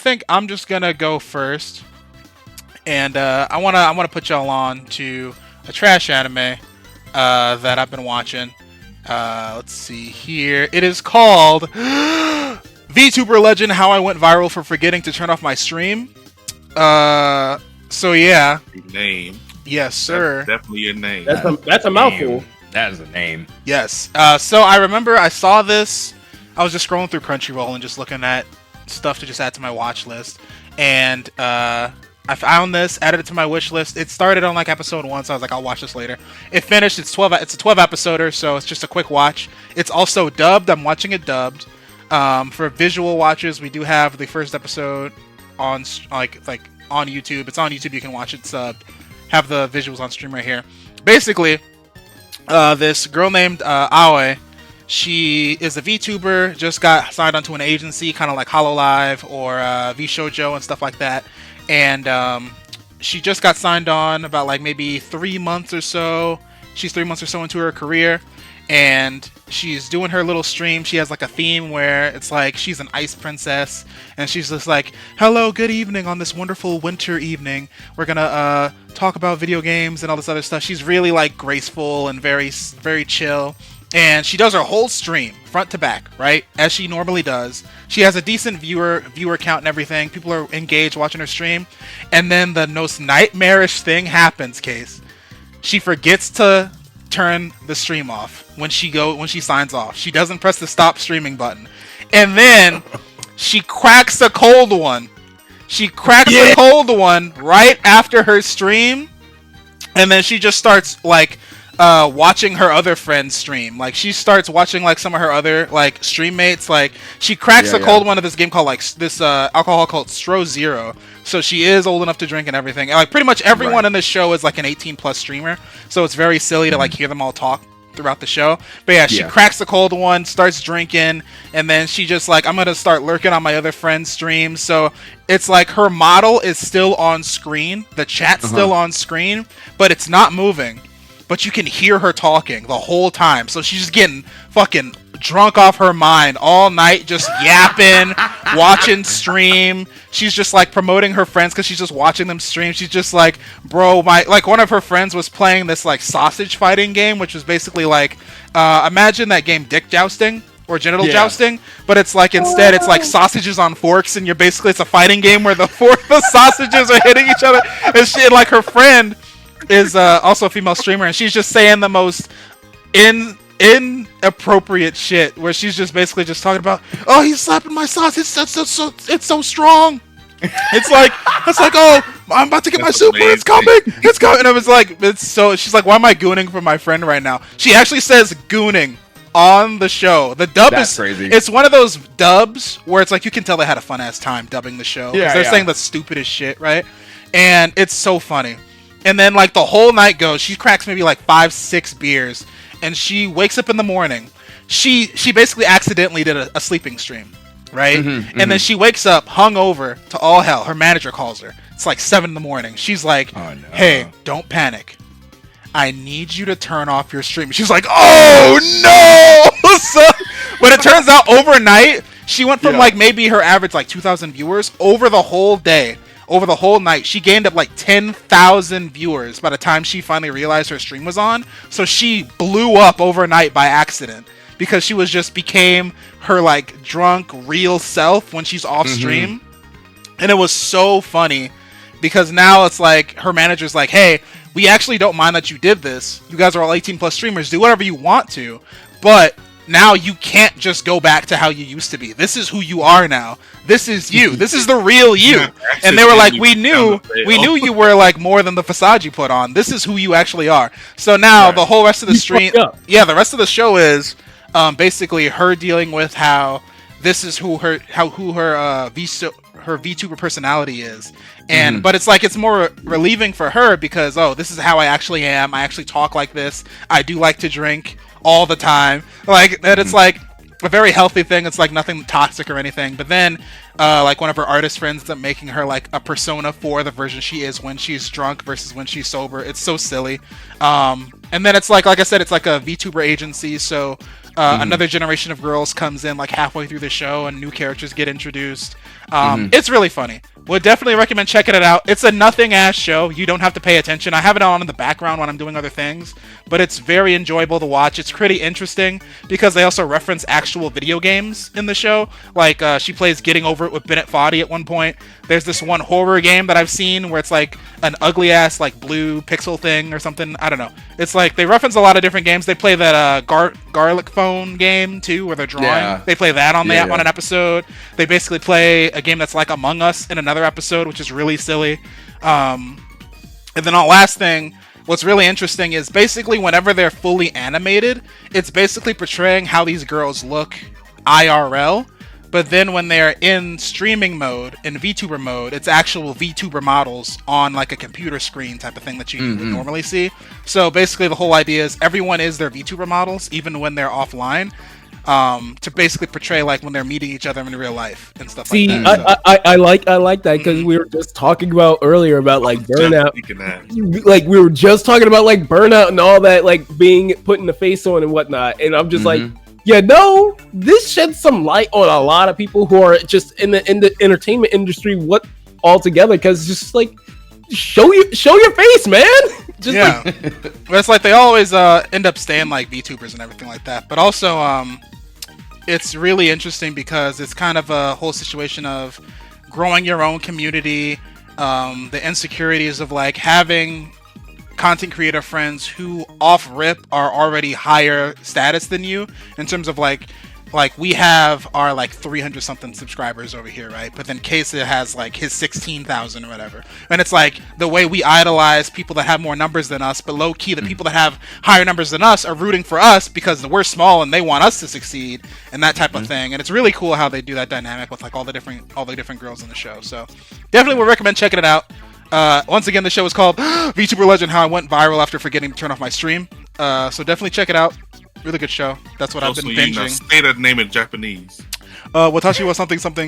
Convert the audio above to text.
think I'm just gonna go first, and I wanna put y'all on to a trash anime that I've been watching. Let's see here. It is called VTuber Legend: How I Went Viral for Forgetting to Turn Off My Stream. So yeah. Name. Yes, sir. That's definitely your name. That's a mouthful. That is a name. Yes. So I remember I saw this. I was just scrolling through Crunchyroll and just looking at stuff to just add to my watch list, and I found this, added it to my wish list. It started on like episode 1, so I was like, I'll watch this later. It finished. It's a 12 episoder, so it's just a quick watch. It's also dubbed. I'm watching it dubbed. For visual watches, we do have the first episode on like on YouTube. It's on YouTube. You can watch it subbed. Have the visuals on stream right here. Basically, this girl named Aoi. She is a VTuber, just got signed onto an agency, kind of like HoloLive or VShojo and stuff like that. And she just got signed on about like maybe 3 months or so. She's 3 months or so into her career, and she's doing her little stream. She has like a theme where it's like she's an ice princess, and she's just like, hello, good evening on this wonderful winter evening. We're gonna talk about video games and all this other stuff. She's really like graceful and very, very chill. And she does her whole stream, front to back, right? As she normally does. She has a decent viewer count and everything. People are engaged watching her stream. And then the most nightmarish thing happens, Case. She forgets to turn the stream off when she signs off. She doesn't press the stop streaming button. And then she cracks a cold one. She cracks a cold one right after her stream. And then she just starts like watching her other friends stream. Like she starts watching like some of her other like stream mates. Like she cracks a cold one of this game called like this alcohol called Stro Zero. So she is old enough to drink and everything. And, like pretty much everyone in this show is like an 18+ streamer. So it's very silly to like hear them all talk throughout the show. But yeah, she cracks the cold one, starts drinking, and then she just like, I'm gonna start lurking on my other friends' streams. So it's like her model is still on screen, the chat's still on screen, but it's not moving. But you can hear her talking the whole time. So she's just getting fucking drunk off her mind all night, just yapping, watching stream. She's just like promoting her friends because she's just watching them stream. She's just like, bro, like one of her friends was playing this like sausage fighting game, which was basically like, imagine that game Dick Jousting or Genital Jousting, but it's like instead it's like sausages on forks, and it's a fighting game where the sausages are hitting each other. And she, like her friend is also a female streamer, and she's just saying the most inappropriate shit, where she's just basically just talking about, oh, he's slapping my sausage, it's so strong. It's like, oh, I'm about to get my super, it's coming. And it was like, she's like, why am I gooning for my friend right now? She actually says gooning on the show. The dub is crazy. It's one of those dubs where it's like you can tell they had a fun ass time dubbing the show, because they're saying the stupidest shit, right? And it's so funny. And then like the whole night goes, she cracks maybe like 5-6 beers, and she wakes up in the morning. She basically accidentally did a sleeping stream, right? And then she wakes up hungover to all hell. Her manager calls her. It's like 7 in the morning. She's like, hey, don't panic. I need you to turn off your stream. She's like, oh no! But it turns out overnight, she went from like maybe her average like 2,000 viewers over the whole day. Over the whole night, she gained up like 10,000 viewers by the time she finally realized her stream was on. So she blew up overnight by accident, because she became her like drunk real self when she's off stream. And it was so funny, because now it's like her manager's like, hey, we actually don't mind that you did this. You guys are all 18+ streamers. Do whatever you want to. But now you can't just go back to how you used to be. This is who you are now. This is you. This is the real you. And they were like, we knew you were like more than the facade you put on. This is who you actually are. So now the whole rest of the stream, the rest of the show is basically her dealing with how this is who her VTuber personality is. And but it's like, it's more relieving for her, because this is how I actually am. I actually talk like this. I do like to drink all the time. Like that, it's like a very healthy thing. It's like nothing toxic or anything. But then like one of her artist friends ends up making her like a persona for the version she is when she's drunk versus when she's sober. It's so silly. And then it's like I said, it's like a VTuber agency, so Another generation of girls comes in like halfway through the show, and new characters get introduced. It's really funny. Would definitely recommend checking it out. It's a nothing-ass show. You don't have to pay attention. I have it on in the background when I'm doing other things, but it's very enjoyable to watch. It's pretty interesting because they also reference actual video games in the show. Like, she plays Getting Over It with Bennett Foddy at one point. There's this one horror game that I've seen where it's like an ugly-ass like blue pixel thing or something. I don't know. It's like they reference a lot of different games. They play that garlic phone game too, where they're drawing. Yeah. They play that on on an episode. They basically play a game that's like Among Us in another episode, which is really silly. And then the last thing, what's really interesting is basically whenever they're fully animated, it's basically portraying how these girls look IRL. But then when they're in streaming mode, in VTuber mode, it's actual VTuber models on like a computer screen type of thing that you would normally see. So basically the whole idea is everyone is their VTuber models, even when they're offline, to basically portray like when they're meeting each other in real life and stuff like that. I like that because we were just talking about earlier about like burnout. Like we were just talking about like burnout and all that, like being putting the face on and whatnot. And I'm just like, yeah, no, this sheds some light on a lot of people who are just in the entertainment industry altogether, because it's just like show your face, man. Just but it's like they always end up staying like VTubers and everything like that. But also, it's really interesting because it's kind of a whole situation of growing your own community, the insecurities of like having content creator friends who off rip are already higher status than you in terms of like we have our like 300 something subscribers over here, right? But then KESADIA has like his 16,000 or whatever, and it's like the way we idolize people that have more numbers than us, but low key the people that have higher numbers than us are rooting for us because we're small and they want us to succeed and that type of thing. And it's really cool how they do that dynamic with like all the different girls in the show. So definitely would recommend checking it out. Once again, the show is called VTuber Legend, How I Went Viral After Forgetting to Turn Off My Stream. So definitely check it out. Really good show. That's what I've been binging. Say that name in Japanese. Watashi wa something. Okay.